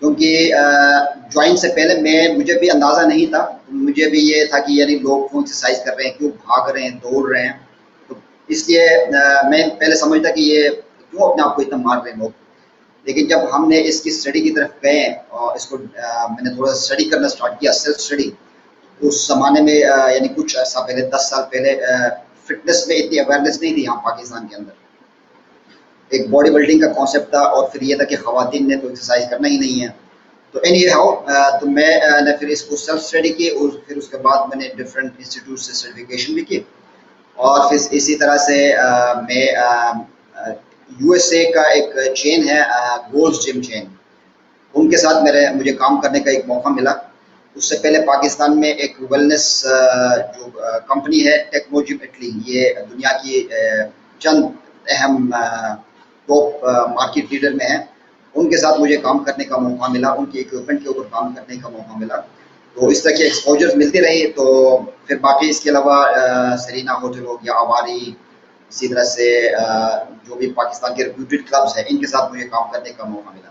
کیونکہ جوائن سے پہلے مجھے بھی اندازہ نہیں تھا، مجھے بھی یہ تھا کہ یعنی لوگ کیوں ایکسرسائز کر رہے ہیں، کیوں بھاگ رہے ہیں، دوڑ رہے ہیں، تو اس لیے میں پہلے سمجھتا کہ یہ کیوں اپنے آپ کو اتنا مار رہے ہیں لوگ. لیکن جب ہم نے اس کی اسٹڈی کی طرف گئے اور اس کو میں نے تھوڑا اسٹڈی کرنا اسٹارٹ کیا، سیلف اسٹڈی. اس زمانے میں یعنی کچھ عرصہ پہلے 10 سال پہلے فٹنس میں اتنی اویئرنیس نہیں تھی یہاں پاکستان کے اندر. ایک باڈی بلڈنگ کا کانسیپٹ تھا اور پھر یہ تھا کہ خواتین نے تو ایکسرسائز کرنا ہی نہیں ہے. تو اینی ہاؤ تو میں نے پھر اس کو سیلف اسٹڈی کی اور پھر اس کے بعد میں نے ڈفرینٹ انسٹیٹیوٹ سے سرٹیفکیشن بھی کی. اور پھر اسی طرح سے میں یو ایس اے کا ایک چین ہے گولز جم چین، ان کے ساتھ مجھے کام کرنے کا ایک موقع ملا. اس سے پہلے پاکستان میں ایک ویلنس جو کمپنی ہے ٹیکنو جم اٹلی، یہ دنیا کی چند اہم ٹاپ مارکیٹ لیڈر میں ہیں، ان کے ساتھ مجھے کام کرنے کا موقع ملا، ان کی اکوپمنٹ کے اوپر کام کرنے کا موقع ملا. تو اس طرح کی ایکسپوجر ملتی رہی. تو پھر باقی اس کے علاوہ سرینا ہوٹل ہو گیا، آواری، اسی طرح سے جو بھی پاکستان کے ریپیوٹیڈ کلبس ہیں ان کے ساتھ مجھے کام کرنے کا موقع ملا.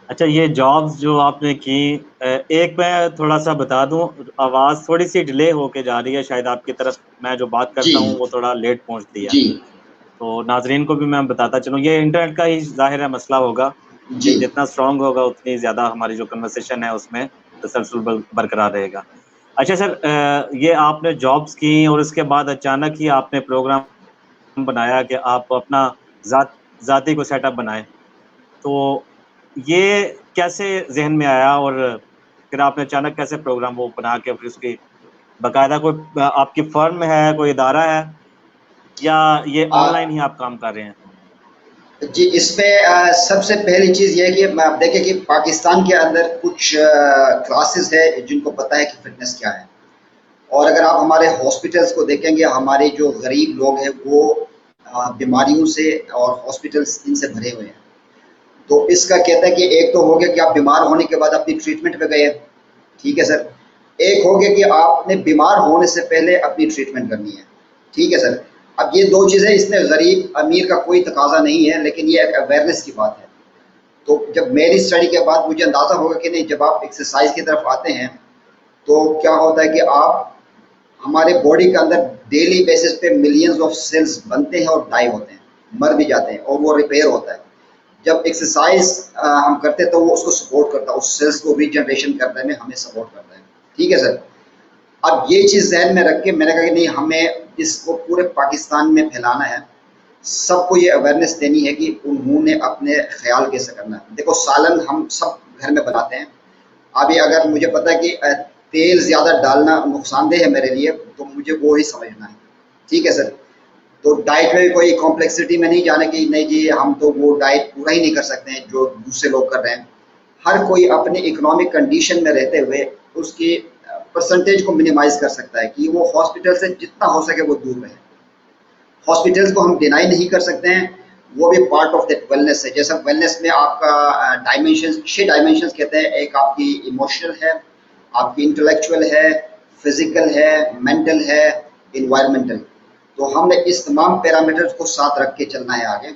اچھا، یہ جابس جو آپ نے کی، ایک میں تھوڑا سا بتا دوں، آواز تھوڑی سی ڈیلے ہو کے جا رہی ہے شاید آپ کی طرف، میں جو بات جی کرتا ہوں وہ تھوڑا لیٹ پہنچتی ہے. جی تو ناظرین کو بھی میں بتاتا چلوں، یہ انٹرنیٹ کا ہی ظاہر ہے مسئلہ ہوگا، یہ جی جتنا اسٹرانگ ہوگا اتنی زیادہ ہماری جو کنورسیشن ہے اس میں تسلسل برقرار رہے گا. اچھا سر، یہ آپ نے جابس کی اور اس کے بعد اچانک ہی آپ نے پروگرام بنایا کہ آپ اپنا ذاتی کو سیٹ اپ بنائیں، تو یہ کیسے ذہن میں آیا اور پھر آپ نے اچانک کیسے پروگرام وہ بنا کے پھر اس کی باقاعدہ کوئی آپ کی فرم ہے، کوئی ادارہ ہے، یا یہ آن لائن ہی آپ کام کر رہے ہیں؟ جی اس میں سب سے پہلی چیز یہ ہے کہ آپ دیکھیں کہ پاکستان کے اندر کچھ کلاسز ہے جن کو پتہ ہے کہ فٹنس کیا ہے، اور اگر آپ ہمارے ہاسپٹلس کو دیکھیں گے، ہمارے جو غریب لوگ ہیں وہ بیماریوں سے اور ہاسپٹلس ان سے بھرے ہوئے ہیں. تو اس کا کہتا ہے کہ ایک تو ہو گیا کہ آپ بیمار ہونے کے بعد اپنی ٹریٹمنٹ پہ گئے، ٹھیک ہے سر. ایک ہو گیا کہ آپ نے بیمار ہونے سے پہلے اپنی ٹریٹمنٹ کرنی ہے، ٹھیک ہے سر. اب یہ دو چیزیں اس میں غریب امیر کا کوئی تقاضا نہیں ہے، لیکن یہ ایک اویئرنیس کی بات ہے. تو جب میری اسٹڈی کے بعد مجھے اندازہ ہوگا کہ نہیں، جب آپ ایکسرسائز کی طرف آتے ہیں تو کیا ہوتا ہے کہ آپ ہمارے باڈی کے اندر ڈیلی بیسس پہ ملینز آف سیلز بنتے ہیں اور ڈائی ہوتے ہیں، مر بھی جاتے ہیں، اور وہ ریپیئر ہوتا ہے. جب ایکسرسائز ہم کرتے ہیں تو وہ اس کو سپورٹ کرتا ہے، اس سیلز کو ریجنریشن کرنے میں ہمیں سپورٹ کرتا ہے، ٹھیک ہے سر. اب یہ چیز ذہن میں رکھ کے میں نے کہا کہ نہیں، ہمیں اس کو پورے پاکستان میں پھیلانا ہے، سب کو یہ اویئرنیس دینی ہے کہ انہوں نے اپنے خیال کیسے کرنا ہے. دیکھو سالن ہم سب گھر میں بناتے ہیں، ابھی اگر مجھے پتا ہے کہ تیل زیادہ ڈالنا نقصان دہ ہے میرے لیے تو مجھے وہ ہی سمجھنا ہے، ٹھیک ہے سر. تو ڈائٹ میں کوئی کمپلیکسٹی میں نہیں جانا کہ نہیں جی ہم تو وہ ڈائٹ پورا ہی نہیں کر سکتے ہیں جو دوسرے لوگ کر رہے ہیں. ہر کوئی اپنے اکنامک کنڈیشن میں رہتے ہوئے اس کی پرسنٹیج کو منیمائز کر سکتا ہے کہ وہ ہاسپٹل سے جتنا ہو سکے وہ دور رہے. ہاسپٹلس کو ہم ڈینائی نہیں کر سکتے ہیں، وہ بھی پارٹ آف دیٹ ویلنس ہے. جیسا ویلنس میں آپ کا ڈائمینشنز 6 ڈائمینشنز کہتے ہیں، ایک آپ کی ایموشنل ہے، آپ کی انٹلیکچوئل ہے، فزیکل ہے، مینٹل ہے، انوائرمنٹل. تو ہم نے اس تمام پیرامیٹرز کو ساتھ رکھ کے چلنا ہے آگے.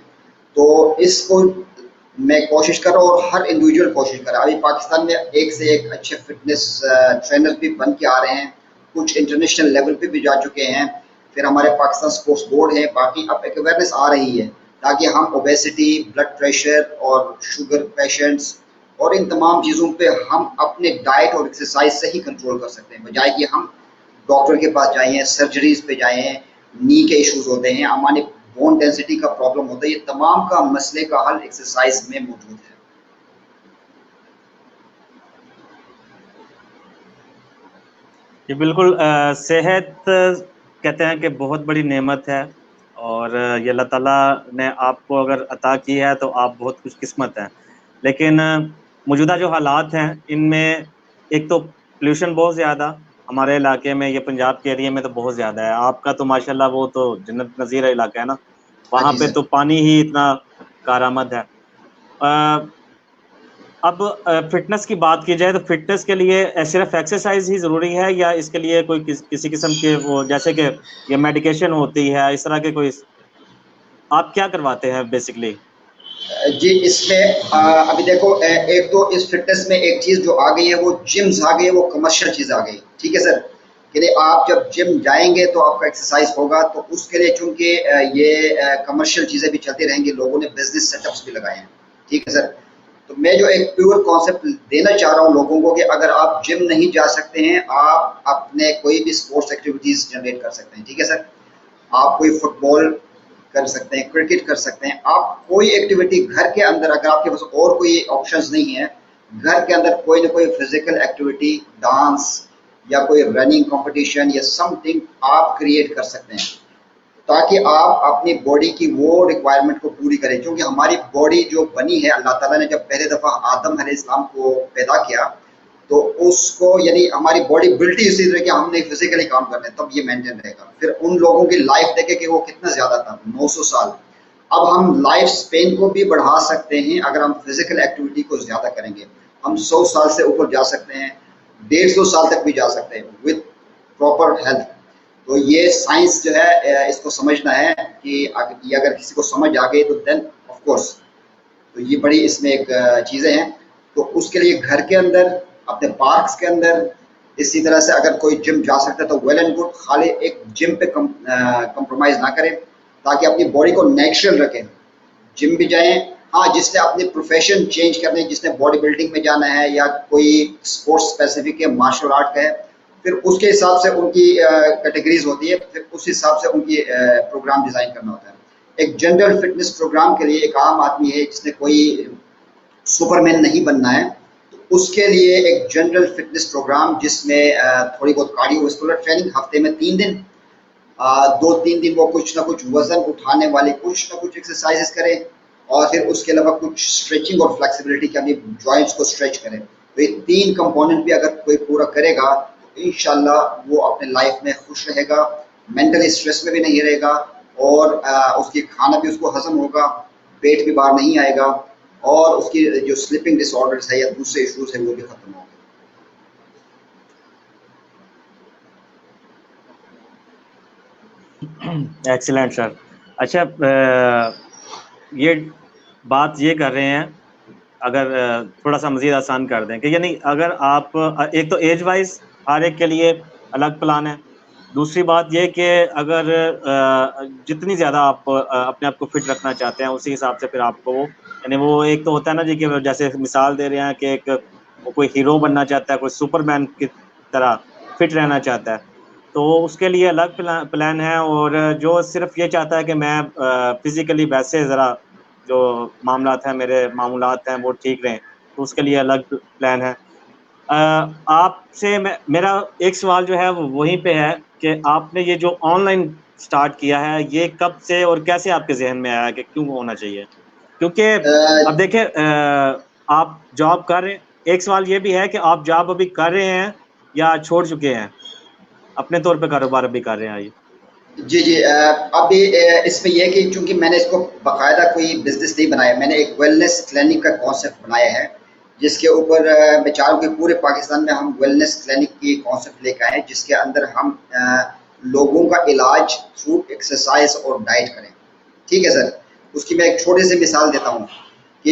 تو اس کو میں کوشش کر رہا ہوں اور ہر انڈیویجول کوشش کر رہا ہے. ابھی پاکستان میں ایک سے ایک اچھے فٹنس ٹرینر بھی بن کے آ رہے ہیں، کچھ انٹرنیشنل لیول پہ بھی جا چکے ہیں. پھر ہمارے پاکستان اسپورٹس بورڈ ہے، باقی اب ایک اویئرنیس آ رہی ہے تاکہ ہم اوبیسٹی، بلڈ پریشر اور شوگر پیشنٹس اور ان تمام چیزوں پہ ہم اپنے ڈائٹ اور ایکسرسائز سے ہی کنٹرول کر سکتے ہیں، بجائے کہ ہم ڈاکٹر کے پاس جائیں، سرجریز پہ جائیں. نی کے ایشوز ہوتے ہیں، ہمارے بون ڈینسٹی کا پرابلم ہوتا ہے، یہ تمام کا مسئلے کا حل ایکسرسائز میں موجود ہے. جی بالکل، صحت کہتے ہیں کہ بہت بڑی نعمت ہے، اور یہ اللہ تعالیٰ نے آپ کو اگر عطا کی ہے تو آپ بہت خوش قسمت ہیں. لیکن موجودہ جو حالات ہیں ان میں ایک تو پولوشن بہت زیادہ ہمارے علاقے میں، یہ پنجاب کے ایریے میں تو بہت زیادہ ہے. آپ کا تو ماشاءاللہ وہ تو جنت نظیر علاقہ ہے نا، ہاں وہاں جی پہ سر. تو پانی ہی اتنا کارآمد ہے. اب فٹنس کی بات کی جائے تو فٹنس کے لیے صرف ایکسرسائز ہی ضروری ہے یا اس کے لیے کوئی کسی قسم کے وہ جیسے کہ یہ میڈیکیشن ہوتی ہے اس طرح کے کوئی آپ کیا کرواتے ہیں بیسکلی؟ جی اس میں ابھی دیکھو ایک تو اس فٹنس میں ایک چیز جو آ گئی ہے وہ جمز آ گئی، وہ کمرشل چیز آ گئی، ٹھیک ہے سر، کہ آپ جب جم جائیں گے تو آپ کا ایکسرسائز ہوگا، تو اس کے لیے چونکہ یہ کمرشل چیزیں بھی چلتی رہیں گی، لوگوں نے بزنس سیٹ اپس بھی لگائے ہیں، ٹھیک ہے سر. تو میں جو ایک پیور کانسیپٹ دینا چاہ رہا ہوں لوگوں کو کہ اگر آپ جم نہیں جا سکتے ہیں، آپ اپنے کوئی بھی اسپورٹس ایکٹیویٹیز جنریٹ کر سکتے ہیں، ٹھیک ہے سر. آپ کوئی فٹ بال کر سکتے ہیں، کرکٹ کر سکتے ہیں، آپ کوئی ایکٹیویٹی گھر کے اندر، اگر آپ کے پاس اور کوئی آپشنز نہیں ہیں، گھر کے اندر کوئی نہ کوئی فزیکل ایکٹیویٹی، ڈانس یا کوئی رننگ کمپٹیشن یا سم تھنگ آپ کریٹ کر سکتے ہیں، تاکہ آپ اپنی باڈی کی وہ ریکوائرمنٹ کو پوری کریں. کیونکہ ہماری باڈی جو بنی ہے، اللہ تعالیٰ نے جب پہلے دفعہ آدم علیہ السلام کو پیدا کیا تو اس کو یعنی ہماری باڈی بلٹی اسی طرح کہ ہم نے فزیکلی کام کرنے تب یہ مینٹین رہے گا. پھر ان لوگوں کی لائف دیکھے کہ وہ کتنا زیادہ تھا، 900 سال. اب ہم لائف سپین کو بھی بڑھا سکتے ہیں اگر ہم فزیکل ایکٹیویٹی کو زیادہ کریں گے. ہم 100 سال سے اوپر جا سکتے ہیں، 150 سال تک بھی جا سکتے ہیں وتھ پراپر ہیلتھ. تو یہ سائنس جو ہے اس کو سمجھنا ہے کہ یہ اگر کسی کو سمجھ آ گئی تو دین آف کورس تو یہ بڑی اس میں ایک چیزیں ہیں. تو اس کے لیے گھر کے اندر، اپنے پارکس کے اندر، اسی طرح سے اگر کوئی جم جا سکتا ہے تو ویل اینڈ گڈ. خالی ایک جم پہ کمپرومائز نہ کریں تاکہ اپنی باڈی کو نیچرل رکھیں. جم بھی جائیں، ہاں جس نے اپنے پروفیشن چینج کرنے، جس نے باڈی بلڈنگ میں جانا ہے یا کوئی اسپورٹس اسپیسیفک ہے، مارشل آرٹ کا ہے، پھر اس کے حساب سے ان کی کیٹیگریز ہوتی ہے، پھر اس حساب سے ان کی پروگرام ڈیزائن کرنا ہوتا ہے. ایک جنرل فٹنس پروگرام کے لیے ایک عام آدمی ہے جس نے کوئی سپر مین نہیں بننا ہے، تو اس کے لیے ایک جنرل فٹنس پروگرام جس میں تھوڑی بہت کارڈیو واسکولر ٹریننگ ہفتے میں 3 دن، 2-3 دن وہ کچھ نہ کچھ وزن اٹھانے والی کچھ نہ کچھ ایکسرسائزز کریں، اور پھر اس کے علاوہ کچھ اسٹریچنگ اور فلیکسیبلٹی کے اپنی جوائنٹس کو اسٹریچ کریں. تو یہ 3 کمپوننٹ بھی اگر کوئی پورا کرے گا تو انشاءاللہ وہ اپنے لائف میں خوش رہے گا، مینٹلی اسٹریس میں بھی نہیں رہے گا، اور اس کی کھانا بھی اس کو ہضم ہوگا، پیٹ بھی باہر نہیں آئے گا، اور اس کی جو سلیپنگ ڈس آرڈرز ہے یا دوسرے ایشوز ہیں وہ بھی ختم ہوں گے. ایکسیلنٹ سر. اچھا یہ بات یہ کر رہے ہیں اگر تھوڑا سا مزید آسان کر دیں کہ یعنی اگر آپ ایک تو ایج وائز ہر ایک کے لیے الگ پلان ہے، دوسری بات یہ کہ اگر جتنی زیادہ آپ اپنے آپ کو فٹ رکھنا چاہتے ہیں اسی حساب سے پھر آپ کو وہ یعنی وہ ایک تو ہوتا ہے نا جی کہ جیسے مثال دے رہے ہیں کہ ایک کوئی ہیرو بننا چاہتا ہے، کوئی سپر مین کی طرح فٹ رہنا چاہتا ہے تو اس کے لیے الگ پلان ہے، اور جو صرف یہ چاہتا ہے کہ میں فزیکلی ویسے ذرا جو معاملات ہیں میرے معمولات ہیں وہ ٹھیک رہیں تو اس کے لیے الگ پلان ہے. آپ سے میرا ایک سوال جو ہے وہ وہیں پہ ہے کہ آپ نے یہ جو آن لائن سٹارٹ کیا ہے یہ کب سے اور کیسے آپ کے ذہن میں آیا کہ کیوں ہونا چاہیے؟ کیونکہ اب دیکھیں آپ جاب کر رہے ہیں، ایک سوال یہ بھی ہے کہ آپ جاب ابھی کر رہے ہیں یا چھوڑ چکے ہیں، اپنے طور پہ کاروبار ابھی کر رہے ہیں؟ آئیے. جی ابھی اس میں یہ کہ چونکہ میں نے اس کو باقاعدہ کوئی بزنس نہیں بنایا، میں نے ایک ویلنس کلینک کا کانسیپٹ بنایا ہے جس کے اوپر میں چاہ رہا ہوں کہ پورے پاکستان میں ہم ویلنس کلینک کی کانسیپٹ لے کے آئے جس کے اندر ہم لوگوں کا علاج تھرو ایکسرسائز اور ڈائٹ کریں. ٹھیک ہے سر. اس کی میں ایک چھوٹی سی مثال دیتا ہوں کہ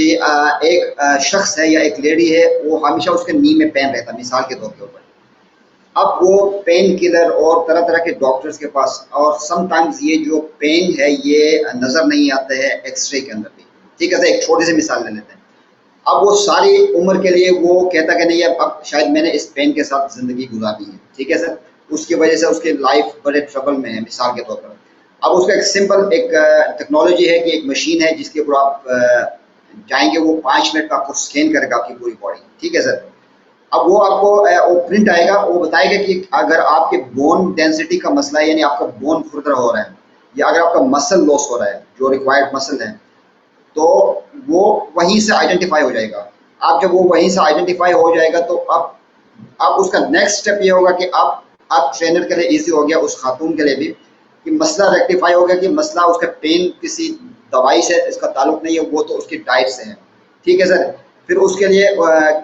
ایک شخص ہے یا ایک لیڈی ہے، وہ ہمیشہ اس کے نی میں پین رہتا ہے مثال کے طور کے اوپر. اب وہ پین کلر اور طرح طرح کے ڈاکٹرز کے پاس، اور سم ٹائمز یہ جو پین ہے یہ نظر نہیں آتا ہے ایکس رے کے اندر بھی. ٹھیک ہے سر. ایک چھوٹی سی مثال لے لیتے ہیں. اب وہ ساری عمر کے لیے وہ کہتا کہ نہیں اب شاید میں نے اس پین کے ساتھ زندگی گزارنی ہے. ٹھیک ہے سر. اس کی وجہ سے اس کی لائف بڑے ٹربل میں ہے مثال کے طور پر. اب اس کا ایک سمپل ایک ٹیکنالوجی ہے کہ ایک مشین ہے جس کے اوپر آپ جائیں گے، وہ 5 منٹ کا آپ کو اسکین کرے گا آپ کی پوری باڈی. ٹھیک ہے سر. اب وہ آپ کو پرنٹ آئے گا، وہ بتائے گا کہ اگر آپ کے بون ڈینسٹی کا مسئلہ ہے یعنی آپ کا بون کھردرا ہو رہا ہے یا اگر آپ کا مسل لاس ہو رہا ہے جو ریکوائرڈ مسل ہے تو وہ وہیں سے آئیڈینٹیفائی ہو جائے گا. آپ جب وہ وہیں سے آئیڈینٹیفائی ہو جائے گا تو اب اس کا نیکسٹ اسٹیپ یہ ہوگا کہ آپ ٹرینر کے لیے ایزی ہو گیا، اس خاتون کے لیے بھی، کہ مسئلہ ریکٹیفائی ہو گیا کہ مسئلہ اس کا پین کسی دوائی سے اس کا تعلق نہیں ہے، وہ تو اس کی ڈائٹ سے ہے. ٹھیک ہے سر. پھر اس کے لیے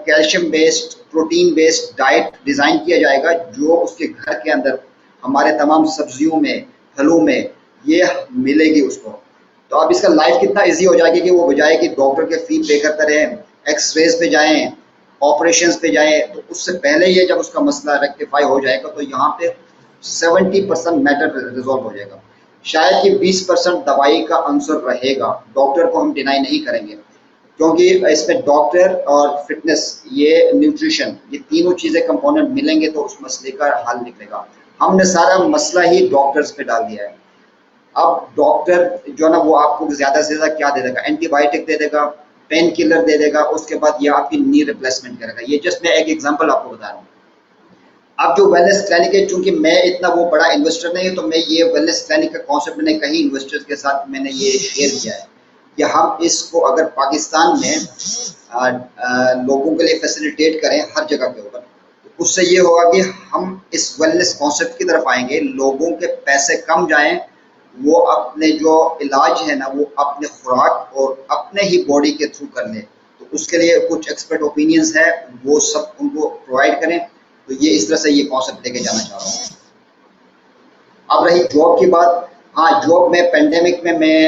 calcium based protein based diet design کیا جائے گا جو اس کے گھر کے اندر ہمارے تمام سبزیوں میں پھلوں میں یہ ملے گی اس کو. تو اب اس کا لائف کتنا ایزی ہو جائے گی کہ وہ بجائے کہ ڈاکٹر کے فی پے کرتے رہیں, ایکس ریز پہ جائیں, آپریشنز پہ جائیں, تو اس سے پہلے یہ جب اس کا مسئلہ ریکٹیفائی ہو جائے گا تو یہاں پہ 70% میٹر ریزالو ہو جائے گا. شاید یہ 20% دوائی کا عنصر رہے گا, ڈاکٹر کو ہم ڈینائی نہیں کریں گے کیونکہ اس میں ڈاکٹر اور فٹنس یہ نیوٹریشن یہ تینوں چیزیں کمپوننٹ ملیں گے تو اس مسئلے کا حل نکلے گا. ہم نے سارا مسئلہ ہی ڈاکٹرز پہ ڈال دیا ہے. اب ڈاکٹر جو ہے نا وہ آپ کو زیادہ سے زیادہ کیا دے دے گا, اینٹی بایوٹک دے دے گا, پین کلر دے دے گا, اس کے بعد یہ آپ کی نی ریپلیسمنٹ کرے گا. یہ جسٹ میں ایک ایگزامپل آپ کو بتا رہا ہوں. اب جو ویلنس کلینک ہے, چونکہ میں اتنا وہ بڑا انویسٹر نہیں ہے تو میں یہ ویلنس کلینک کا کانسیپٹ میں نے کہیں انویسٹرز کے ساتھ میں نے یہ شیئر کیا ہے کہ ہم اس کو اگر پاکستان میں لوگوں کے لیے فیسیلیٹیٹ کریں ہر جگہ کے اوپر, تو اس سے یہ ہوگا کہ ہم اس ویلنس کانسیپٹ کی طرف آئیں گے, لوگوں کے پیسے کم جائیں, وہ اپنے جو علاج ہے نا وہ اپنے خوراک اور اپنے ہی باڈی کے تھرو کر لیں. تو اس کے لیے کچھ ایکسپرٹ اوپینینز ہیں وہ سب ان کو پرووائڈ کریں. تو یہ اس طرح سے یہ کانسیپٹ لے کے جانا چاہ رہا ہوں. اب رہی جاب کی بات, ہاں جاب میں پینڈیمک میں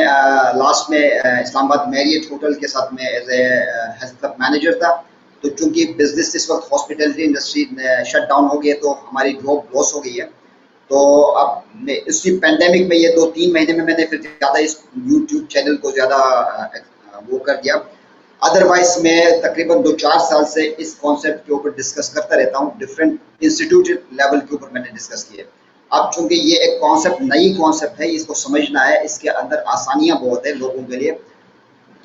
لاسٹ میں اسلام آباد میریٹ ہوٹل کے ساتھ میں as a health club manager تھا. تو چونکہ بزنس اس وقت ہاسپٹلٹی انڈسٹری شٹ ڈاؤن ہو گئی ہے تو ہماری جاب لاس ہو گئی ہے. تو اب اسی پینڈیمک میں یہ 2-3 مہینے میں نے پھر زیادہ اس یوٹیوب چینل کو زیادہ وہ کر دیا. ادروائز میں تقریباً 2-4 سال سے اس کانسیپٹ کے اوپر ڈسکس کرتا رہتا ہوں, ڈفرینٹ انسٹیٹیوٹ لیول کے اوپر میں نے ڈسکس کیے. اب چونکہ یہ ایک کانسیپٹ نئی کانسیپٹ ہے, اس کو سمجھنا ہے, اس کے اندر آسانیاں بہت ہیں لوگوں کے لیے.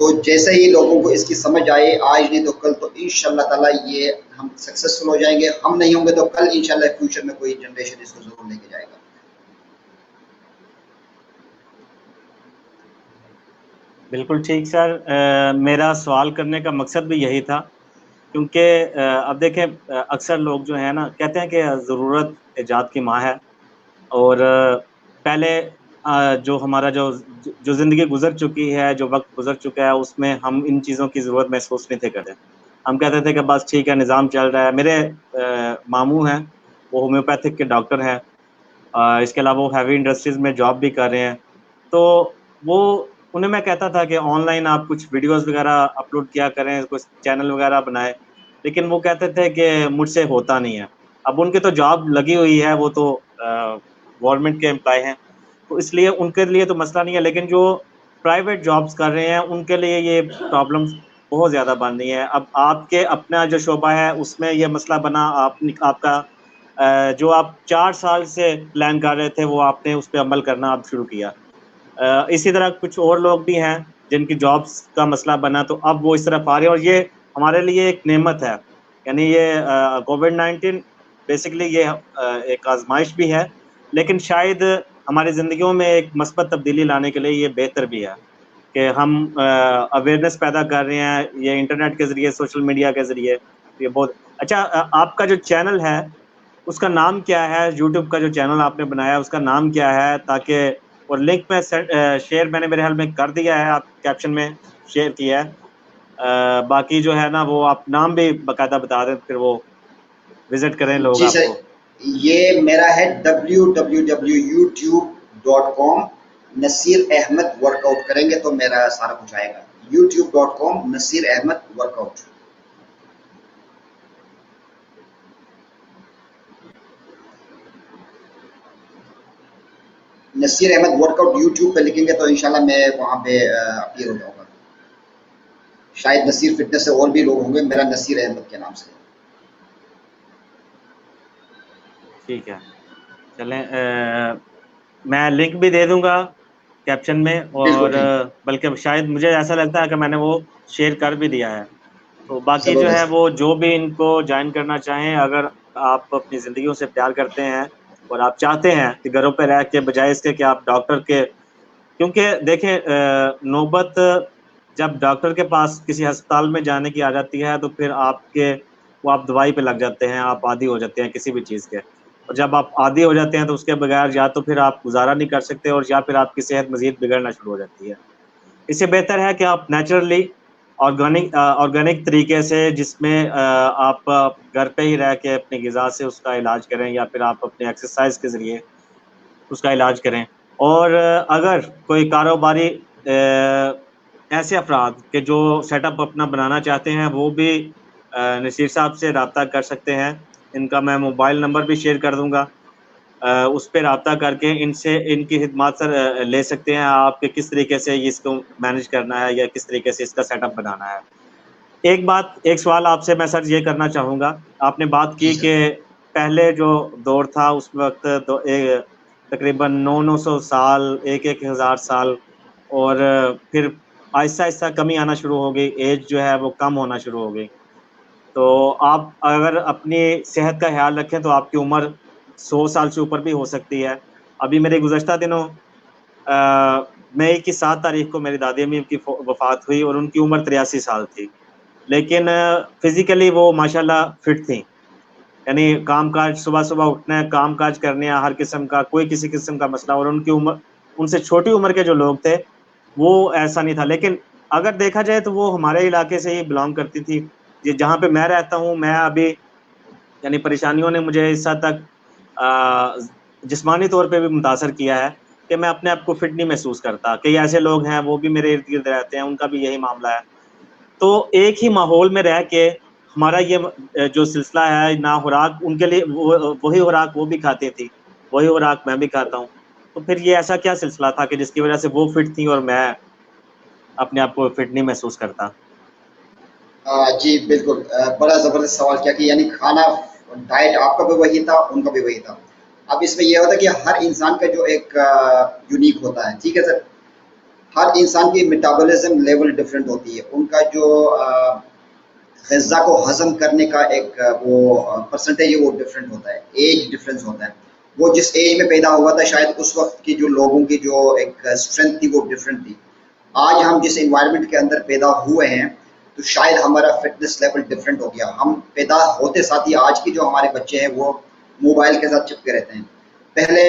تو جیسے ہی لوگوں کو اس کی سمجھ آئے, آج نہیں تو کل, تو انشاءاللہ تعالی یہ ہم سکسیسفل ہو جائیں گے. ہم نہیں ہوں گے تو کل انشاءاللہ فیوچر میں کوئی جنریشن اس کو ضرور لے کے جائے گا. بالکل ٹھیک سر. میرا سوال کرنے کا مقصد بھی یہی تھا کیونکہ اب دیکھیں اکثر لوگ جو ہیں نا کہتے ہیں کہ ضرورت ایجاد کی ماں ہے, اور پہلے جو ہمارا جو زندگی گزر چکی ہے, جو وقت گزر چکا ہے, اس میں ہم ان چیزوں کی ضرورت محسوس نہیں تھے کرتے. ہم کہتے تھے کہ بس ٹھیک ہے نظام چل رہا ہے. میرے ماموں ہیں وہ ہومیوپیتھک کے ڈاکٹر ہیں, اس کے علاوہ وہ ہیوی انڈسٹریز میں جاب بھی کر رہے ہیں. تو وہ انہیں میں کہتا تھا کہ آن لائن آپ کچھ ویڈیوز وغیرہ اپلوڈ کیا کریں, کچھ چینل وغیرہ بنائے, لیکن وہ کہتے تھے کہ مجھ سے ہوتا نہیں ہے. اب ان کی تو جاب لگی ہوئی ہے, وہ تو گورنمنٹ کے امپلائی ہیں, تو اس لیے ان کے لیے تو مسئلہ نہیں ہے, لیکن جو پرائیویٹ جابز کر رہے ہیں ان کے لیے یہ پرابلمس بہت زیادہ بن رہی ہیں. اب آپ کے اپنا جو شعبہ ہے اس میں یہ مسئلہ بنا, آپ کا جو آپ 4 سال سے پلان کر رہے تھے وہ آپ نے اس پہ عمل کرنا آپ شروع کیا. اسی طرح کچھ اور لوگ بھی ہیں جن کی جابز کا مسئلہ بنا, تو اب وہ اس طرف آ رہے ہیں, اور یہ ہمارے لیے ایک نعمت ہے. یعنی یہ کووڈ-19 بیسیکلی یہ ایک آزمائش بھی ہے, لیکن شاید ہماری زندگیوں میں ایک مثبت تبدیلی لانے کے لیے یہ بہتر بھی ہے کہ ہم اویئرنیس پیدا کر رہے ہیں یہ انٹرنیٹ کے ذریعے, سوشل میڈیا کے ذریعے. یہ بہت اچھا. آپ کا جو چینل ہے اس کا نام کیا ہے؟ یوٹیوب کا جو چینل آپ نے بنایا اس کا نام کیا ہے؟ تاکہ اور لنک میں شیئر میں نے میرے حال میں کر دیا ہے, آپ کیپشن میں شیئر کیا ہے. باقی جو ہے نا وہ آپ نام بھی باقاعدہ بتا دیں, پھر وہ وزٹ کریں لوگ جی آپ سر, کو. یہ میرا ہے www.youtube.com Naseer Ahmed work out کریں گے تو میرا سارا کچھ آئے گا. youtube.com Naseer Ahmed workout. Naseer Ahmed workout YouTube پہ لکھیں گے تو انشاءاللہ میں وہاں پہ اپیئر ہو جاؤں گا. شاید نصیر فٹنس سے اور بھی لوگ ہوں گے, میرا نصیر احمد کے نام سے. ٹھیک ہے, چلیں میں لنک بھی دے دوں گا کیپشن میں, اور بالکل ٹھیک, بلکہ شاید مجھے ایسا لگتا ہے کہ میں نے وہ شیئر کر بھی دیا ہے. تو باقی جو ہے زبردست. وہ جو بھی ان کو جوائن کرنا چاہیں, اگر آپ اپنی زندگیوں سے پیار کرتے ہیں اور آپ چاہتے ہیں کہ گھروں پہ رہ کے بجائے اس کے کہ آپ ڈاکٹر کے, کیونکہ دیکھیں نوبت جب ڈاکٹر کے پاس کسی ہسپتال میں جانے کی آ جاتی ہے تو پھر وہ آپ دوائی پہ لگ جاتے ہیں, آپ عادی ہو جاتے ہیں کسی بھی چیز کے, اور جب آپ عادی ہو جاتے ہیں تو اس کے بغیر یا تو پھر آپ گزارا نہیں کر سکتے, اور یا پھر آپ کی صحت مزید بگڑنا شروع ہو جاتی ہے. اس سے بہتر ہے کہ آپ نیچرلی آرگینک طریقے سے، جس میں آپ گھر پہ ہی رہ کے اپنی غذا سے اس کا علاج کریں، یا پھر آپ اپنے ایکسرسائز کے ذریعے اس کا علاج کریں. اور اگر کوئی کاروباری ایسے افراد کہ جو سیٹ اپ اپنا بنانا چاہتے ہیں، وہ بھی نصیر صاحب سے رابطہ کر سکتے ہیں. ان کا میں موبائل نمبر بھی شیئر کر دوں گا، اس پہ رابطہ کر کے ان سے ان کی خدمات سر لے سکتے ہیں آپ کہ کس طریقے سے اس کو مینیج کرنا ہے یا کس طریقے سے اس کا سیٹ اپ بنانا ہے. ایک سوال آپ سے میں سر یہ کرنا چاہوں گا. آپ نے بات جی کی سر. کہ پہلے جو دور تھا اس وقت تقریباً 900 سال، 1000 سال، اور پھر آہستہ آہستہ کمی آنا شروع ہو گئی، ایج جو ہے وہ کم ہونا شروع ہو گئی. تو آپ اگر اپنی صحت کا خیال رکھیں تو آپ کی عمر 100 سال سے اوپر بھی ہو سکتی ہے. ابھی میرے گزشتہ دنوں مئی کی 7 تاریخ کو میری دادی امی کی وفات ہوئی، اور ان کی عمر 83 سال تھی. لیکن فزیکلی وہ ماشاءاللہ فٹ تھیں، یعنی کام کاج، صبح صبح اٹھنا ہے، کام کاج کرنے ہیں، ہر قسم کا کوئی کسی قسم کا مسئلہ. اور ان کی عمر، ان سے چھوٹی عمر کے جو لوگ تھے وہ ایسا نہیں تھا. لیکن اگر دیکھا جائے تو وہ ہمارے علاقے سے ہی بلانگ کرتی تھی. جہاں پہ میں رہتا ہوں، میں ابھی یعنی پریشانیوں نے مجھے اس حد تک جسمانی طور پہ بھی متاثر کیا ہے کہ میں اپنے آپ کو فٹ نہیں محسوس کرتا. کئی ایسے لوگ ہیں وہ بھی میرے ارد گرد رہتے ہیں، ان کا بھی یہی معاملہ ہے. تو ایک ہی ماحول میں رہ کے ہمارا یہ جو سلسلہ ہے نہ خوراک، ان کے لیے وہی خوراک وہ بھی کھاتی تھی، وہی خوراک میں بھی کھاتا ہوں. تو پھر یہ ایسا کیا سلسلہ تھا کہ جس کی وجہ سے وہ فٹ تھی اور میں اپنے آپ کو فٹ نہیں محسوس کرتا؟ جی بالکل، بڑا زبردست سوال کیا کہ یعنی کھانا ڈائٹ آپ کا بھی وہی تھا، ان کا بھی وہی تھا. اب اس میں یہ ہوتا ہے کہ ہر انسان کا جو ایک یونیک ہوتا ہے. ٹھیک ہے سر. ہر انسان کی میٹابولزم لیول ڈفرینٹ ہوتی ہے. ان کا جو غذا کو ہضم کرنے کا ایک وہ پرسنٹیج ہے وہ ڈفرینٹ ہوتا ہے. ایج ڈفرینس ہوتا ہے. وہ جس ایج میں پیدا ہوا تھا شاید اس وقت کی جو لوگوں کی جو ایک اسٹرینتھ تھی وہ ڈفرینٹ تھی. آج ہم جس انوائرمنٹ کے اندر پیدا ہوئے ہیں تو شاید ہمارا فٹنس لیول ڈفرینٹ ہو گیا. ہم پیدا ہوتے ساتھ ہی آج کے جو ہمارے بچے ہیں وہ موبائل کے ساتھ چپکے رہتے ہیں. پہلے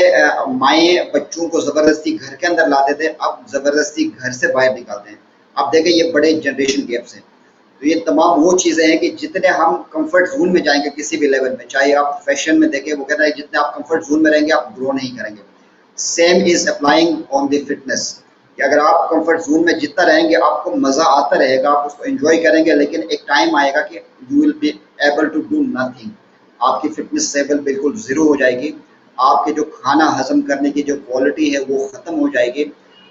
مائیں بچوں کو زبردستی گھر کے اندر لاتے تھے، اب زبردستی گھر سے باہر نکالتے ہیں. اب دیکھیں یہ بڑے جنریشن گیپس ہیں. تو یہ تمام وہ چیزیں ہیں کہ جتنے ہم کمفرٹ زون میں جائیں گے کسی بھی لیول میں، چاہے آپ فیشن میں دیکھیں، وہ کہتا ہے جتنے آپ کمفرٹ زون میں رہیں گے آپ گرو نہیں کریں گے. Same is applying on the fitness, کہ اگر آپ کمفرٹ زون میں جتنا رہیں گے آپ کو مزہ آتا رہے گا، آپ اس کو انجوائے کریں گے، لیکن ایک ٹائم آئے گا کہ you will be able to do nothing. آپ کی فٹنس لیول بالکل زیرو ہو جائے گی. آپ کے جو کھانا ہضم کرنے کی جو کوالٹی ہے وہ ختم ہو جائے گی.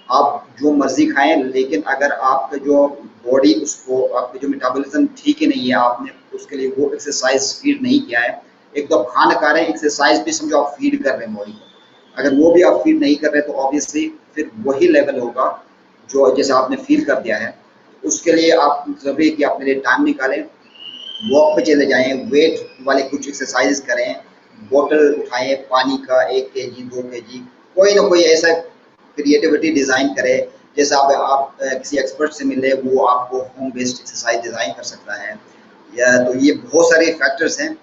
آپ جو مرضی کھائیں، لیکن اگر آپ کا جو باڈی، اس کو آپ کی جو میٹابولزم ٹھیک ہی نہیں ہے، آپ نے اس کے لیے وہ ایکسرسائز فیڈ نہیں کیا ہے. ایک تو آپ کھانا کھا رہے ہیں، ایکسرسائز بھی سمجھو آپ فیڈ کر رہے ہیں باڈی کو. اگر وہ بھی آپ فیل نہیں کر رہے تو آبویسلی پھر وہی لیول ہوگا جو جیسے آپ نے فیل کر دیا ہے. اس کے لیے آپ ضروری ہے کہ اپنے لیے ٹائم نکالیں، واک پہ چلے جائیں، ویٹ والے کچھ ایکسرسائز کریں، بوٹل اٹھائیں پانی کا 1 kg 2 kg، کوئی نہ کوئی ایسا کریٹیوٹی ڈیزائن کرے. جیسے آپ کسی ایکسپرٹ سے ملے، وہ آپ کو ہوم بیسڈ ایکسرسائز ڈیزائن کر سکتا ہے. تو یہ بہت سارے فیکٹرز ہیں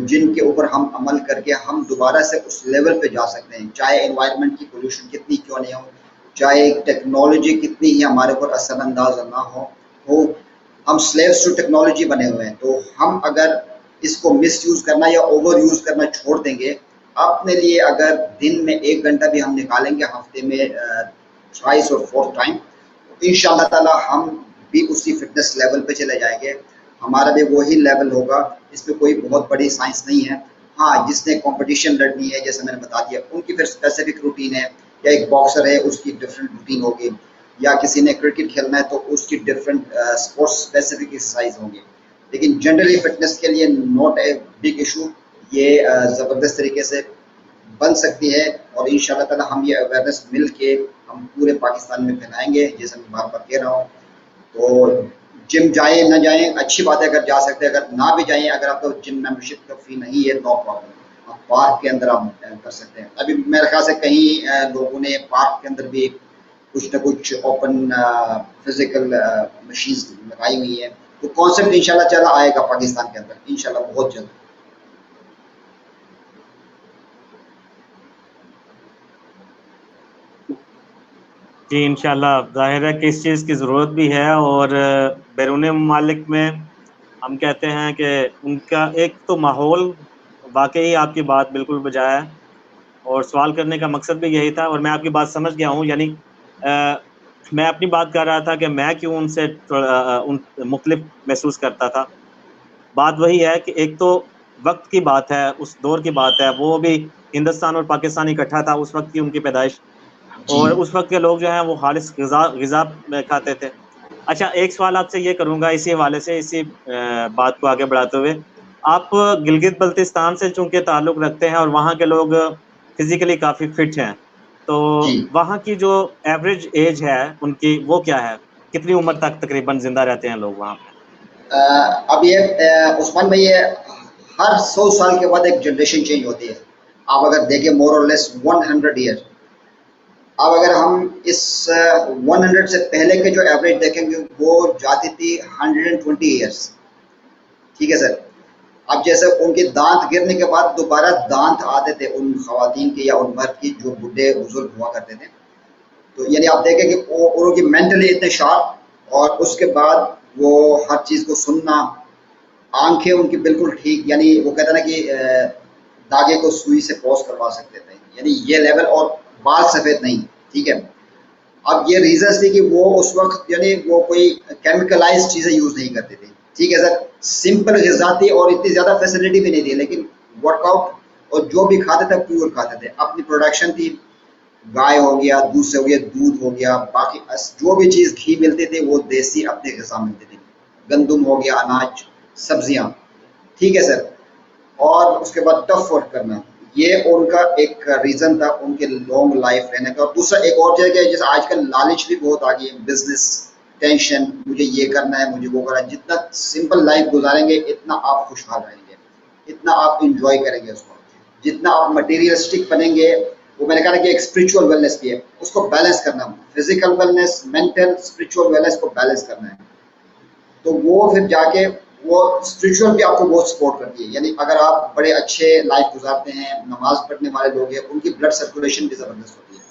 جن کے اوپر ہم عمل کر کے ہم دوبارہ سے اس لیول پہ جا سکتے ہیں. چاہے انوائرمنٹ کی پولوشن کتنی کیوں نہیں ہو، چاہے ٹیکنالوجی کتنی ہی ہمارے اوپر اثر انداز نہ ہو، ہم سلیوز ٹو ٹیکنالوجی بنے ہوئے ہیں. تو ہم اگر اس کو مس یوز کرنا یا اوور یوز کرنا چھوڑ دیں گے، اپنے لیے اگر دن میں 1 گھنٹہ بھی ہم نکالیں گے، ہفتے میں تھرائس اور 4 ٹائم، ان شاء اللہ تعالی ہم بھی اسی فٹنس لیول پہ چلے جائیں گے. ہمارا بھی وہی لیول ہوگا. اس میں کوئی بہت بڑی سائنس نہیں ہے. ہاں، جس نے کمپٹیشن لڑنی ہے جیسے میں نے بتا دیا، ان کی پھر اسپیسیفک روٹین ہے. یا ایک باکسر ہے اس کی ڈفرینٹ روٹین ہوگی، یا کسی نے کرکٹ کھیلنا ہے تو اس کی ڈفرینٹ اسپورٹس اسپیسیفک ایکسرسائز ہوں گی. لیکن جنرلی فٹنس کے لیے ناٹ اے بگ ایشو. یہ زبردست طریقے سے بن سکتی ہے، اور ان شاء اللہ تعالی ہم یہ اویئرنیس مل کے ہم پورے پاکستان میں پھیلائیں گے. جیسے میں بار بار کہہ رہا ہوں، تو جم جائیں نہ جائیں اچھی بات ہے، اگر جا سکتے ہیں. اگر نہ بھی جائیں، اگر آپ کو جم ممبرشپ کا فی نہیں ہے، نو پرابلم، آپ پارک کے اندر آپ کر سکتے ہیں. ابھی میرے خیال سے کہیں لوگوں نے پارک کے اندر بھی کچھ نہ کچھ اوپن فزیکل مشینز لگائی ہوئی ہیں. تو کانسیپٹ انشاءاللہ چلا آئے گا پاکستان کے اندر انشاءاللہ بہت جلد. جی انشاءاللہ، ظاہر ہے کہ اس چیز کی ضرورت بھی ہے، اور بیرون ممالک میں ہم کہتے ہیں کہ ان کا ایک تو ماحول، واقعی آپ کی بات بالکل بجا ہے، اور سوال کرنے کا مقصد بھی یہی تھا، اور میں آپ کی بات سمجھ گیا ہوں. یعنی میں اپنی بات کر رہا تھا کہ میں کیوں ان سے مختلف محسوس کرتا تھا. بات وہی ہے کہ ایک تو وقت کی بات ہے، اس دور کی بات ہے، وہ بھی ہندوستان اور پاکستان اکٹھا تھا اس وقت کی ان کی پیدائش، اور جی اس وقت کے لوگ جو ہیں وہ خالص غذا کھاتے تھے. اچھا، ایک سوال آپ سے یہ کروں گا اسی حوالے سے، اسی بات کو آگے بڑھاتے ہوئے. آپ گلگت بلتستان سے چونکہ تعلق رکھتے ہیں اور وہاں کے لوگ فزیکلی کافی فٹ ہیں، تو جی وہاں کی جو ایوریج ایج ہے ان کی وہ کیا ہے؟ کتنی عمر تک تقریباً زندہ رہتے ہیں لوگ وہاں پہ؟ اب یہ عثمان بھائی، یہ ہر 100 سال کے بعد ایک جنریشن چینج ہوتی ہے. آپ اگر دیکھیں مور اور لیس 100 ایئر. اب اگر ہم اس 100 سے پہلے کے جو ایوریج دیکھیں گے وہ جاتی تھی 120 ایئرس. ٹھیک ہے سر. اب جیسے ان کے دانت گرنے کے بعد دوبارہ دانت آتے تھے ان خواتین کے یا ان مرد کی جو بوڑھے بزرگ ہوا کرتے تھے. تو یعنی آپ دیکھیں کہ ان کی مینٹلی اتنے شارپ، اور اس کے بعد وہ ہر چیز کو سننا، آنکھیں ان کی بالکل ٹھیک، یعنی وہ کہتے ہیں نا کہ داغے کو سوئی سے پوس کروا سکتے تھے، یعنی یہ لیول. اور بال سفید نہیں. ٹھیک ہے. اب یہ ریزنس تھی کہ وہ اس وقت یعنی وہ کوئی کیمیکلائز چیزیں یوز نہیں کرتے تھے. ٹھیک ہے سر. سمپل غذا تھی اور اتنی زیادہ فیسلٹی بھی نہیں تھی، لیکن ورک آؤٹ اور جو بھی کھاتے تھے پیور کھاتے تھے. اپنی پروڈکشن تھی، گائے ہو گیا، دودھ سے ہو گیا، دودھ ہو گیا، باقی جو بھی چیز گھی ملتی تھی وہ دیسی اپنے غذا ملتی تھی. گندم ہو گیا، اناج، سبزیاں. ٹھیک ہے سر. اور اس کے بعد ٹف ورک کرنا، یہ ان کا ایک ریزن تھا ان کے لانگ لائف رہنے کا. اور دوسرا ایک اور جگہ ہے، جیسے آج کل لالچ بھی بہت آ گئی ہے، بزنس ٹینشن، مجھے یہ کرنا ہے، مجھے وہ کرنا ہے. جتنا سمپل لائف گزاریں گے اتنا آپ خوشحال رہیں گے، اتنا آپ انجوائے کریں گے اس کو. جتنا آپ مٹیریلسٹک بنیں گے، وہ میں نے کہا کہ ایک اسپریچول ویلنس بھی ہے، اس کو بیلنس کرنا. Physical wellness, mental, spiritual wellness کو بیلنس کرنا ہے. تو وہ پھر جا کے وہ اسپریچول بھی آپ کو بہت سپورٹ کرتی ہے. یعنی اگر آپ بڑے اچھے لائف گزارتے ہیں، نماز پڑھنے والے لوگ ہیں، ان کی بلڈ سرکولیشن بھی زبردست ہوتی ہے.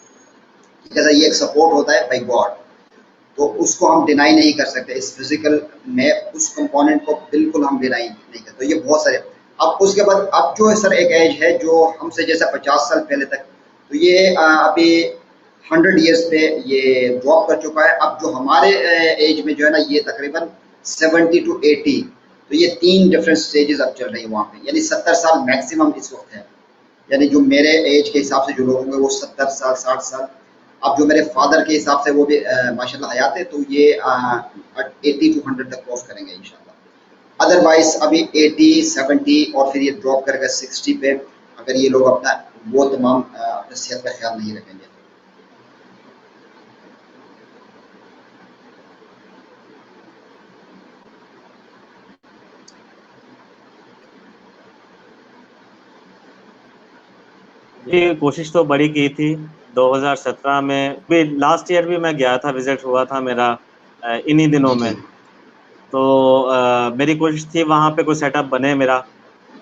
جیسا یہ ایک سپورٹ ہوتا ہے بائی گاڈ، تو اس کو ہم ڈینائی نہیں کر سکتے. اس فزیکل میں اس کمپوننٹ کو بالکل ہم ڈینائی نہیں کرتے. تو یہ بہت سارے. اب اس کے بعد اب جو سر ایک ایج ہے جو ہم سے جیسا 50 سال پہلے تک، تو یہ ابھی 100 ایئرس پہ یہ ڈراپ کر چکا ہے. اب جو ہمارے ایج میں جو ہے نا، یہ تقریباً 70 to 80. تو یہ 3 ڈفرینٹ اسٹیجز اب چل رہی ہیں وہاں پہ. یعنی 70 سال میکسیمم اس وقت ہے. یعنی جو میرے ایج کے حساب سے جو لوگ ہوں گے وہ 70 سال، 60 سال. اب جو میرے فادر کے حساب سے وہ بھی ماشاء اللہ حیات ہے، تو یہ 80 to 100 تک کراس کریں گے انشاءاللہ. ادروائز ابھی 80، 70 اور پھر یہ ڈراپ کر کے 60 پہ، اگر یہ لوگ اپنا وہ تمام اپنے صحت کا خیال نہیں رکھیں گے. جی کوشش تو بڑی کی تھی. 2017 میں بھی، لاسٹ ایئر بھی میں گیا تھا، وزٹ ہوا تھا میرا انہی دنوں جی میں. جی تو میری کوشش تھی وہاں پہ کوئی سیٹ اپ بنے میرا،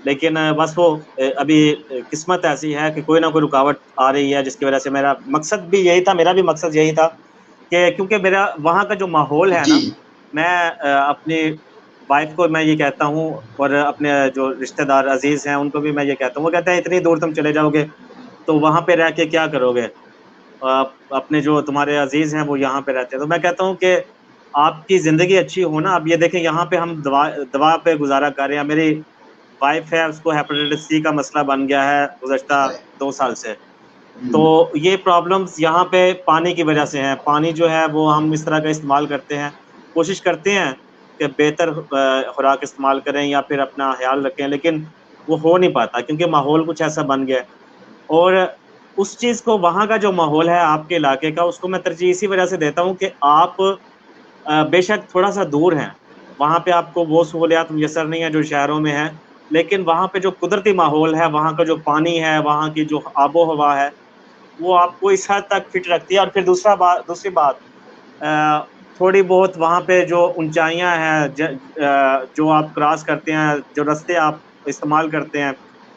لیکن بس وہ ابھی قسمت ایسی ہے کہ کوئی نہ کوئی رکاوٹ آ رہی ہے، جس کی وجہ سے میرا مقصد بھی یہی تھا، میرا بھی مقصد یہی تھا کہ کیونکہ میرا وہاں کا جو ماحول ہے نا، جی میں اپنی وائف کو میں یہ کہتا ہوں، اور اپنے جو رشتہ دار عزیز ہیں ان کو بھی میں یہ کہتا ہوں. وہ کہتے ہیں اتنی دور تم چلے جاؤ گے تو وہاں پہ رہ کے کیا کرو گے؟ اپنے جو تمہارے عزیز ہیں وہ یہاں پہ رہتے ہیں. تو میں کہتا ہوں کہ آپ کی زندگی اچھی ہو نا. اب یہ دیکھیں یہاں پہ ہم دوا پہ گزارا کر رہے ہیں. میری وائف ہے، اس کو ہیپاٹائٹس سی کا مسئلہ بن گیا ہے گزشتہ 2 سال سے. تو یہ پرابلمز یہاں پہ پانی کی وجہ سے ہیں. پانی جو ہے وہ ہم اس طرح کا استعمال کرتے ہیں، کوشش کرتے ہیں کہ بہتر خوراک استعمال کریں یا پھر اپنا خیال رکھیں، لیکن وہ ہو نہیں پاتا کیونکہ ماحول کچھ ایسا بن گیا ہے. اور اس چیز کو، وہاں کا جو ماحول ہے آپ کے علاقے کا، اس کو میں ترجیح اسی وجہ سے دیتا ہوں کہ آپ بے شک تھوڑا سا دور ہیں، وہاں پہ آپ کو وہ سہولیات میسر نہیں ہیں جو شہروں میں ہیں، لیکن وہاں پہ جو قدرتی ماحول ہے، وہاں کا جو پانی ہے، وہاں کی جو آب و ہوا ہے، وہ آپ کو اس حد تک فٹ رکھتی ہے. اور پھر دوسری بات، تھوڑی بہت وہاں پہ جو اونچائیاں ہیں جو آپ کراس کرتے ہیں، جو رستے آپ استعمال کرتے ہیں،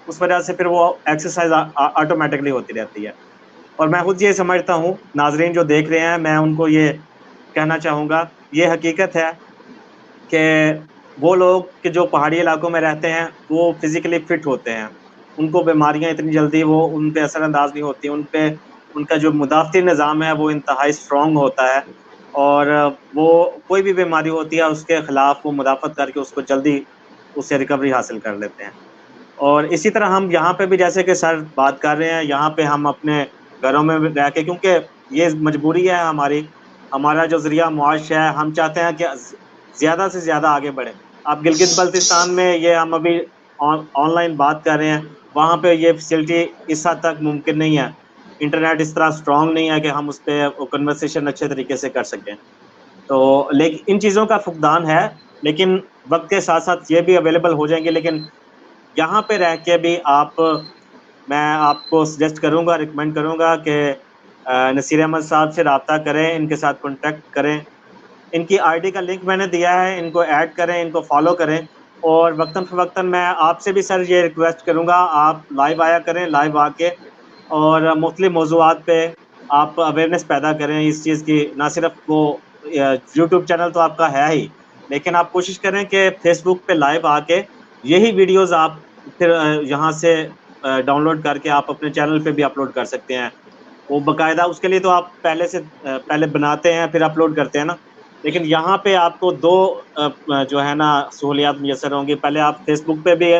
اس وجہ سے پھر وہ ایکسرسائز آٹومیٹکلی ہوتی رہتی ہے. اور میں خود یہ سمجھتا ہوں، ناظرین جو دیکھ رہے ہیں میں ان کو یہ کہنا چاہوں گا، یہ حقیقت ہے کہ وہ لوگ کہ جو پہاڑی علاقوں میں رہتے ہیں وہ فزیکلی فٹ ہوتے ہیں، ان کو بیماریاں اتنی جلدی وہ ان پہ اثر انداز نہیں ہوتی، ان کا جو مدافعتی نظام ہے وہ انتہائی اسٹرانگ ہوتا ہے، اور وہ کوئی بھی بیماری ہوتی ہے اس کے خلاف وہ مدافعت کر کے اس کو جلدی اس سے ریکوری حاصل کر لیتے ہیں۔ اور اسی طرح ہم یہاں پہ بھی جیسے کہ سر بات کر رہے ہیں، یہاں پہ ہم اپنے گھروں میں رہ کے، کیونکہ یہ مجبوری ہے ہمارا جو ذریعہ معاش ہے، ہم چاہتے ہیں کہ زیادہ سے زیادہ آگے بڑھیں۔ آپ گلگت بلتستان میں یہ ہم ابھی آن لائن بات کر رہے ہیں، وہاں پہ یہ فیسلٹی اس حد تک ممکن نہیں ہے، انٹرنیٹ اس طرح اسٹرانگ نہیں ہے کہ ہم اس پہ کنورسیشن اچھے طریقے سے کر سکیں۔ تو لیکن ان چیزوں کا فقدان ہے، لیکن وقت کے ساتھ ساتھ یہ بھی اویلیبل ہو جائیں گے۔ لیکن یہاں پہ رہ کے بھی میں آپ کو سجیسٹ کروں گا، ریکمینڈ کروں گا کہ نصیر احمد صاحب سے رابطہ کریں، ان کے ساتھ کانٹیکٹ کریں، ان کی آئی ڈی کا لنک میں نے دیا ہے، ان کو ایڈ کریں، ان کو فالو کریں، اور وقتاً فوقتاً میں آپ سے بھی سر یہ ریکویسٹ کروں گا، آپ لائیو آیا کریں، لائیو آ کے اور مختلف موضوعات پہ آپ اویئرنیس پیدا کریں اس چیز کی۔ نہ صرف وہ یوٹیوب چینل تو آپ کا ہے ہی، لیکن آپ کوشش کریں کہ فیس بک پہ لائیو آ کے یہی ویڈیوز آپ پھر یہاں سے ڈاؤن لوڈ کر کے آپ اپنے چینل پہ بھی اپلوڈ کر سکتے ہیں۔ وہ باقاعدہ اس کے لیے تو آپ پہلے بناتے ہیں پھر اپلوڈ کرتے ہیں نا، لیکن یہاں پہ آپ کو دو جو ہے نا سہولیات میسر ہوں گی۔ پہلے آپ فیس بک پہ بھی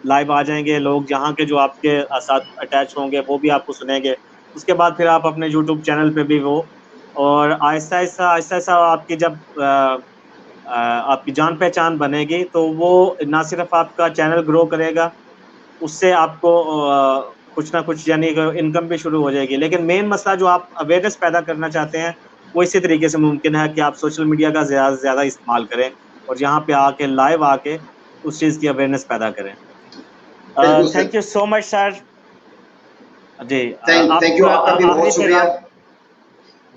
لائیو آ جائیں گے، لوگ جہاں کے جو آپ کے ساتھ اٹیچ ہوں گے وہ بھی آپ کو سنیں گے، اس کے بعد پھر آپ اپنے یوٹیوب چینل پہ بھی وہ، اور آہستہ آہستہ آپ کی جب آپ کی جان پہچان بنے گی تو وہ نہ صرف آپ کا چینل گرو کرے گا، اس سے آپ کو کچھ نہ کچھ یعنی انکم بھی شروع ہو جائے گی۔ لیکن مین مسئلہ جو آپ اویئرنیس پیدا کرنا چاہتے ہیں وہ اسی طریقے سے ممکن ہے کہ آپ سوشل میڈیا کا زیادہ سے زیادہ استعمال کریں اور یہاں پہ آ کے لائیو آ کے اس چیز کی اویئرنیس پیدا کریں۔ بالکل sir, thank you so much sir. جی تھینک یو، آپ کا بھی آخری بہت شکریہ۔ پیغام۔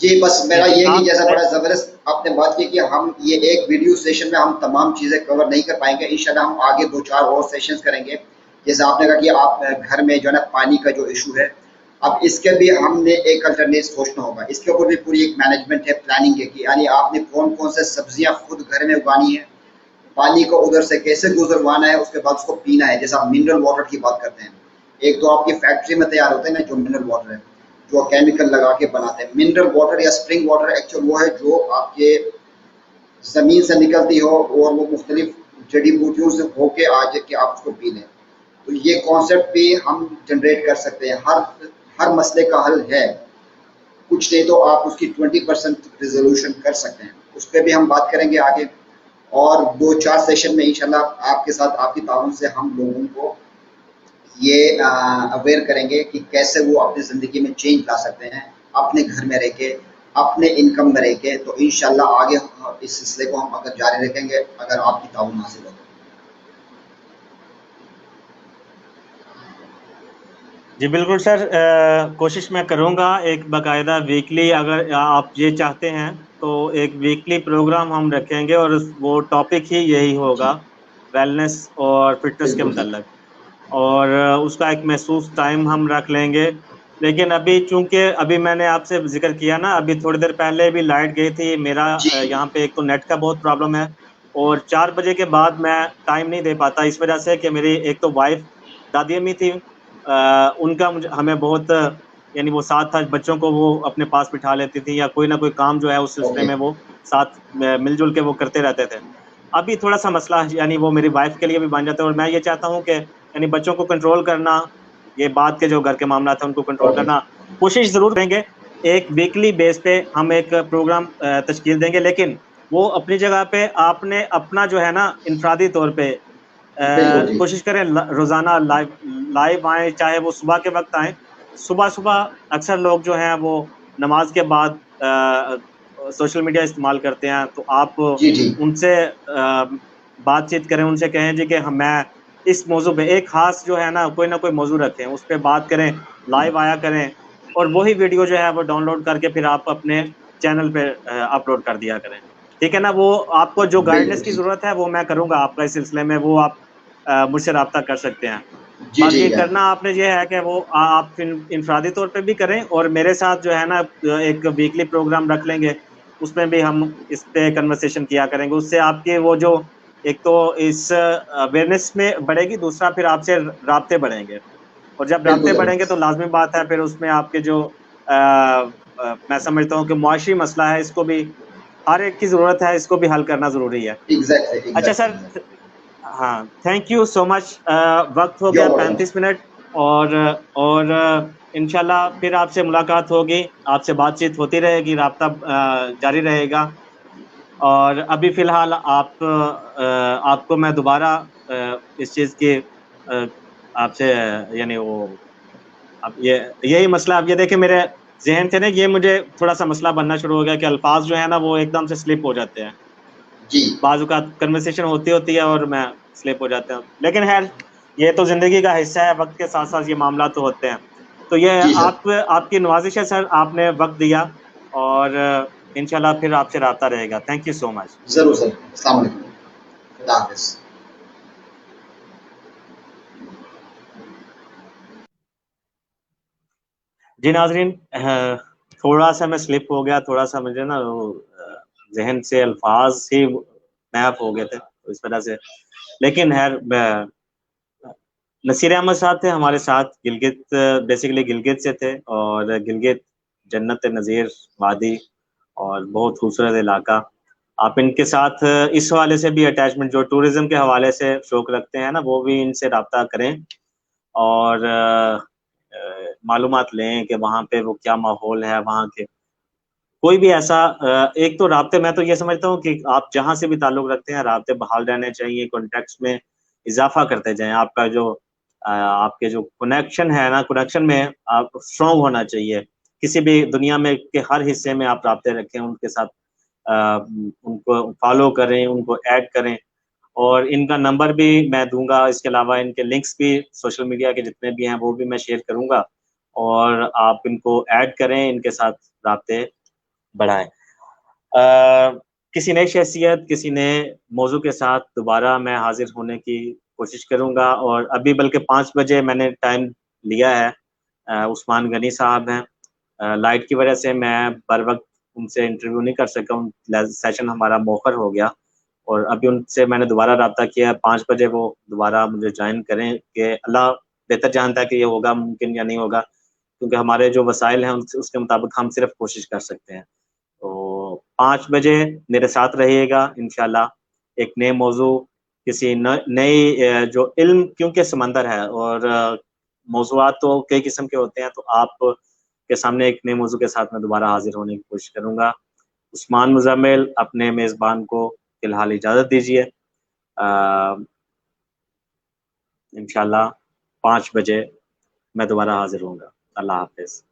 جی بس جی میرا جی یہ کہ آپ جیسا بڑا زبردست آپ نے بات کی کہ ہم یہ ایک ویڈیو سیشن میں ہم تمام چیزیں کور نہیں کر پائیں گے، انشاءاللہ ہم آگے 2-4 اور سیشنز کریں گے۔ جیسے آپ نے کہا کہ آپ گھر میں جو ہے نا پانی کا جو ایشو ہے، اب اس کے بھی ہم نے ایک الٹرنیٹ سوچنا ہوگا، اس کے اوپر بھی پوری ایک مینجمنٹ ہے، پلاننگ ہے، کہ یعنی آپ نے کون کون سے سبزیاں خود گھر میں اگانی ہے، پانی کو ادھر سے کیسے گزروانا ہے، اس کے بعد اس کو پینا ہے۔ جیسا آپ منرل واٹر کی بات کرتے ہیں، ایک تو آپ کی فیکٹری میں تیار ہوتے ہیں نا جو منرل واٹر ہے، جو کیمیکل لگا کے بناتے ہیں۔ منرل واٹر یا اسپرنگ واٹر ایکچوئل وہ ہے جو آپ کے زمین سے نکلتی ہو اور وہ مختلف جڑی بوٹیوں سے ہو کے آ جا کے آپ اس کو پی لیں۔ تو یہ کانسیپٹ بھی ہم جنریٹ کر سکتے ہیں، ہر مسئلے کا حل ہے، کچھ نہیں تو آپ اس کی 20% ریزولوشن کر سکتے ہیں، اس پہ بھی ہم بات کریں گے آگے۔ اور 2-4 سیشن میں انشاءاللہ آپ کے ساتھ آپ کی تعاون سے ہم لوگوں کو یہ اویئر کریں گے کہ کیسے وہ اپنی زندگی میں چینج لا سکتے ہیں، اپنے گھر میں رہ کے، اپنے انکم میں رہ کے۔ تو انشاءاللہ آگے اس سلسلے کو ہم اگر جاری رکھیں گے اگر آپ کی تعاون حاصل ہو۔ جی بالکل سر، کوشش میں کروں گا ایک باقاعدہ ویکلی، اگر آپ یہ چاہتے ہیں تو ایک ویکلی پروگرام ہم رکھیں گے اور وہ ٹاپک ہی یہی ہوگا، جی ویلنس اور فٹنس کے بالکل جی، متعلق، اور اس کا ایک محسوس ٹائم ہم رکھ لیں گے۔ لیکن ابھی چونکہ ابھی میں نے آپ سے ذکر کیا نا، ابھی تھوڑی دیر پہلے بھی لائٹ گئی تھی میرا، جی یہاں پہ ایک تو نیٹ کا بہت پرابلم ہے، اور 4 بجے کے بعد میں ٹائم نہیں دے پاتا اس وجہ سے کہ میری ایک تو وائف دادی امی تھی، ان کا ہمیں بہت یعنی وہ ساتھ تھا، بچوں کو وہ اپنے پاس بٹھا لیتی تھی یا کوئی نہ کوئی کام جو ہے اس سلسلے اوکے میں وہ ساتھ مل جل کے وہ کرتے رہتے تھے۔ ابھی تھوڑا سا مسئلہ یعنی وہ میری وائف کے لیے بھی بن جاتا ہے، اور میں یہ چاہتا ہوں کہ یعنی بچوں کو کنٹرول کرنا، یہ بات کے جو گھر کے معاملات ہیں ان کو کنٹرول اوکے کرنا کوشش ضرور کریں گے۔ ایک ویکلی بیس پہ ہم ایک پروگرام تشکیل دیں گے، لیکن وہ اپنی جگہ پہ آپ نے اپنا جو ہے نا انفرادی طور پہ بالکل جی کوشش کریں روزانہ لائیو آئیں، چاہے وہ صبح کے وقت آئیں۔ صبح اکثر لوگ جو ہیں وہ نماز کے بعد سوشل میڈیا استعمال کرتے ہیں، تو آپ جی جی ان سے بات چیت کریں، ان سے کہیں جی کہ میں اس موضوع پہ ایک خاص جو ہے نا کوئی نہ کوئی موضوع رکھیں، اس پہ بات کریں، لائیو آیا کریں، اور وہی ویڈیو جو ہے وہ ڈاؤن لوڈ کر کے پھر آپ اپنے چینل پہ اپلوڈ کر دیا کریں، ٹھیک ہے نا۔ وہ آپ کو جو بالکل گائیڈنس کی ٹھیک، ضرورت ہے وہ میں کروں گا آپ کا اس سلسلے میں، وہ آپ مجھ سے رابطہ کر سکتے ہیں۔ جی باقی جی کرنا آپ نے یہ ہے کہ وہ آپ انفرادی طور پہ بھی کریں، اور میرے ساتھ جو ہے نا ایک ویکلی پروگرام رکھ لیں گے، اس میں بھی ہم اس پہ کنورسیشن کیا کریں گے. اس سے آپ کے وہ جو ایک تو اس اویئرنیس میں بڑھے گی، دوسرا پھر آپ سے رابطے بڑھیں گے، اور جب بالکل رابطے ضرور. بڑھیں گے تو لازمی بات ہے پھر اس میں آپ کے جو میں سمجھتا ہوں کہ معاشی مسئلہ ہے، اس کو بھی ہر ایک کی ضرورت ہے، اس کو بھی حل کرنا ضروری ہے. ایگزیکٹلی اچھا ایگزیکٹلی. سر، ہاں تھینک یو سو مچ. وقت ہو گیا یو 35 منٹ، اور انشاءاللہ پھر آپ سے ملاقات ہوگی، آپ سے بات چیت ہوتی رہے گی، رابطہ جاری رہے گا. اور ابھی فی الحال آپ کو میں دوبارہ اس چیز کی آپ سے یعنی وہ اب یہی مسئلہ، اب یہ دیکھیں میرے ذہن سے نا یہ مجھے تھوڑا سا مسئلہ بننا شروع ہو گیا کہ الفاظ جو ہے نا وہ ایک دم سے سلپ ہو جاتے ہیں. جی بعض اوقات کنورسیشن ہوتی ہے اور میں سلپ ہو جاتا ہوں، لیکن خیر یہ تو زندگی کا حصہ ہے، وقت کے ساتھ ساتھ یہ معاملات تو ہوتے ہیں. تو یہ جی سر. آپ کی نوازش ہے سر، آپ نے وقت دیا، اور انشاءاللہ پھر آپ سے رابطہ رہے گا. تھینک یو سو مچ. ضرور سر. السلام علیکم. خدا حافظ. جی ناظرین، تھوڑا سا میں سلپ ہو گیا، تھوڑا سا مجھے نا ذہن سے الفاظ ہی محف ہو گئے تھے اس وجہ سے. لیکن خیر نصیر احمد صاحب تھے ہمارے ساتھ، گلگت بیسیکلی گلگت سے تھے، اور گلگت جنت نظیر وادی اور بہت خوبصورت علاقہ. آپ ان کے ساتھ اس حوالے سے بھی اٹیچمنٹ جو ٹورزم کے حوالے سے شوق رکھتے ہیں نا، وہ بھی ان سے رابطہ کریں اور معلومات لیں کہ وہاں پہ وہ کیا ماحول ہے وہاں کے. کوئی بھی ایسا ایک تو رابطے، میں تو یہ سمجھتا ہوں کہ آپ جہاں سے بھی تعلق رکھتے ہیں رابطے بحال رہنے چاہیے، کانٹیکٹس میں اضافہ کرتے جائیں. آپ کا جو آپ کے جو کنیکشن ہے نا، کنیکشن میں آپ اسٹرانگ ہونا چاہیے. کسی بھی دنیا میں کے ہر حصے میں آپ رابطے رکھیں، ان کے ساتھ ان کو فالو کریں، ان کو ایڈ کریں. اور ان کا نمبر بھی میں دوں گا، اس کے علاوہ ان کے لنکس بھی سوشل میڈیا کے جتنے بھی ہیں وہ بھی میں شیئر کروں گا، اور آپ ان کو ایڈ کریں، ان کے ساتھ رابطے بڑھائیں. کسی نئی شخصیت، کسی نئے موضوع کے ساتھ دوبارہ میں حاضر ہونے کی کوشش کروں گا. اور ابھی بلکہ 5 بجے میں نے ٹائم لیا ہے. عثمان غنی صاحب ہیں، لائٹ کی وجہ سے میں بر وقت ان سے انٹرویو نہیں کر سکا، سیشن ہمارا موخر ہو گیا، اور ابھی ان سے میں نے دوبارہ رابطہ کیا. 5 بجے وہ دوبارہ مجھے جوائن کریں، کہ اللہ بہتر جانتا ہے کہ یہ ہوگا ممکن یا نہیں ہوگا، کیونکہ ہمارے جو وسائل ہیں اس کے مطابق ہم صرف کوشش کر سکتے ہیں. تو 5 بجے میرے ساتھ رہیے گا انشاءاللہ. ایک نئے موضوع، کسی نئی جو علم کیونکہ سمندر ہے، اور موضوعات تو کئی قسم کے ہوتے ہیں، تو آپ کے سامنے ایک نئے موضوع کے ساتھ میں دوبارہ حاضر ہونے کی کوشش کروں گا. عثمان مزمل اپنے میزبان کو فی الحال اجازت دیجیے. انشاءاللہ 5 بجے میں دوبارہ حاضر ہوں گا. اللہ حافظ.